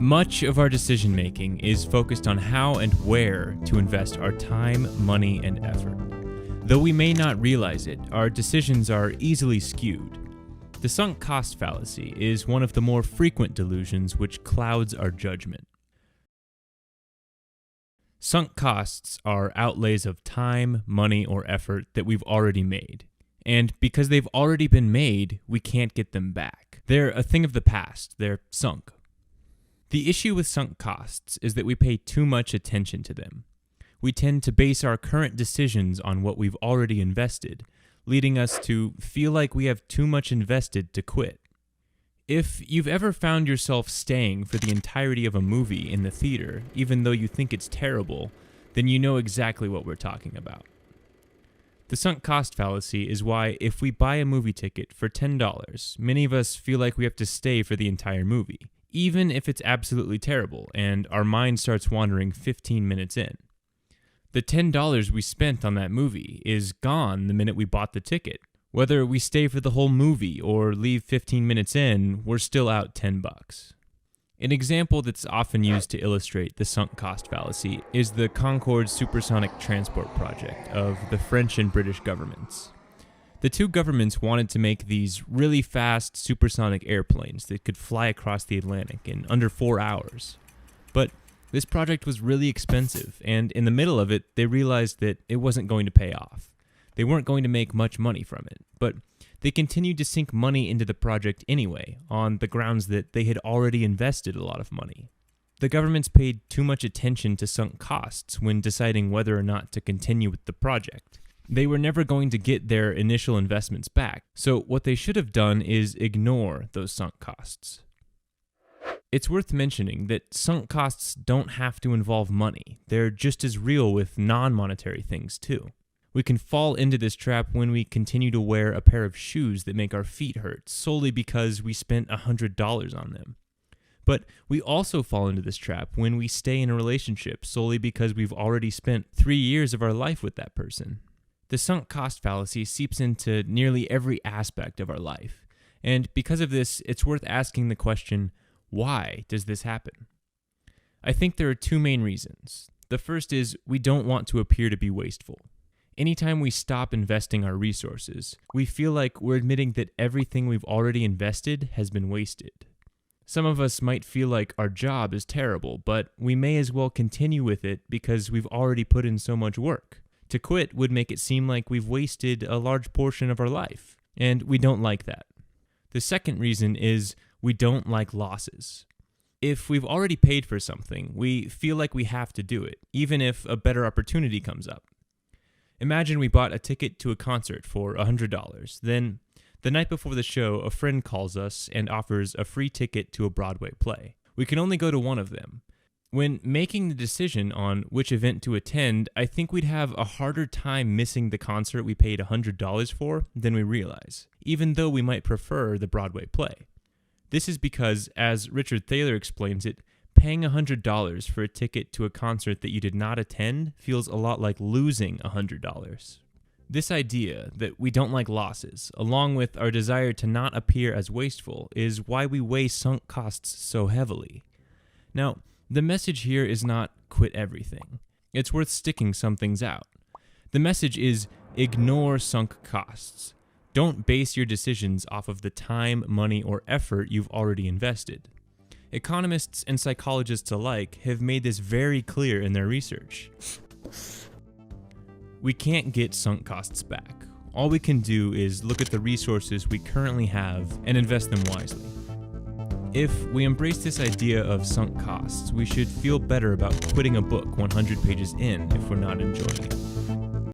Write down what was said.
Much of our decision making is focused on how and where to invest our time, money, and effort. Though we may not realize it, our decisions are easily skewed. The sunk cost fallacy is one of the more frequent delusions which clouds our judgment. Sunk costs are outlays of time, money, or effort that we've already made. And because they've already been made, we can't get them back. They're a thing of the past. They're sunk. The issue with sunk costs is that we pay too much attention to them. We tend to base our current decisions on what we've already invested, leading us to feel like we have too much invested to quit. If you've ever found yourself staying for the entirety of a movie in the theater, even though you think it's terrible, then you know exactly what we're talking about. The sunk cost fallacy is why if we buy a movie ticket for $10, many of us feel like we have to stay for the entire movie, even if it's absolutely terrible and our mind starts wandering 15 minutes in. The $10 we spent on that movie is gone the minute we bought the ticket. Whether we stay for the whole movie or leave 15 minutes in, we're still out $10. An example that's often used to illustrate the sunk cost fallacy is the Concorde supersonic transport project of the French and British governments. The two governments wanted to make these really fast supersonic airplanes that could fly across the Atlantic in under 4 hours. But this project was really expensive, and in the middle of it, they realized that it wasn't going to pay off. They weren't going to make much money from it, but they continued to sink money into the project anyway, on the grounds that they had already invested a lot of money. The governments paid too much attention to sunk costs when deciding whether or not to continue with the project. They were never going to get their initial investments back, so what they should have done is ignore those sunk costs. It's worth mentioning that sunk costs don't have to involve money. They're just as real with non-monetary things too. We can fall into this trap when we continue to wear a pair of shoes that make our feet hurt solely because we spent $100 on them. But we also fall into this trap when we stay in a relationship solely because we've already spent 3 years of our life with that person. The sunk cost fallacy seeps into nearly every aspect of our life, and because of this, it's worth asking the question, why does this happen? I think there are two main reasons. The first is we don't want to appear to be wasteful. Anytime we stop investing our resources, we feel like we're admitting that everything we've already invested has been wasted. Some of us might feel like our job is terrible, but we may as well continue with it because we've already put in so much work. To quit would make it seem like we've wasted a large portion of our life, and we don't like that. The second reason is we don't like losses. If we've already paid for something, we feel like we have to do it, even if a better opportunity comes up. Imagine we bought a ticket to a concert for $100. Then, the night before the show, a friend calls us and offers a free ticket to a Broadway play. We can only go to one of them. When making the decision on which event to attend, I think we'd have a harder time missing the concert we paid $100 for than we realize, even though we might prefer the Broadway play. This is because, as Richard Thaler explains it, paying $100 for a ticket to a concert that you did not attend feels a lot like losing $100. This idea that we don't like losses, along with our desire to not appear as wasteful, is why we weigh sunk costs so heavily. Now, the message here is not quit everything. It's worth sticking some things out. The message is ignore sunk costs. Don't base your decisions off of the time, money, or effort you've already invested. Economists and psychologists alike have made this very clear in their research. We can't get sunk costs back. All we can do is look at the resources we currently have and invest them wisely. If we embrace this idea of sunk costs, we should feel better about quitting a book 100 pages in if we're not enjoying it.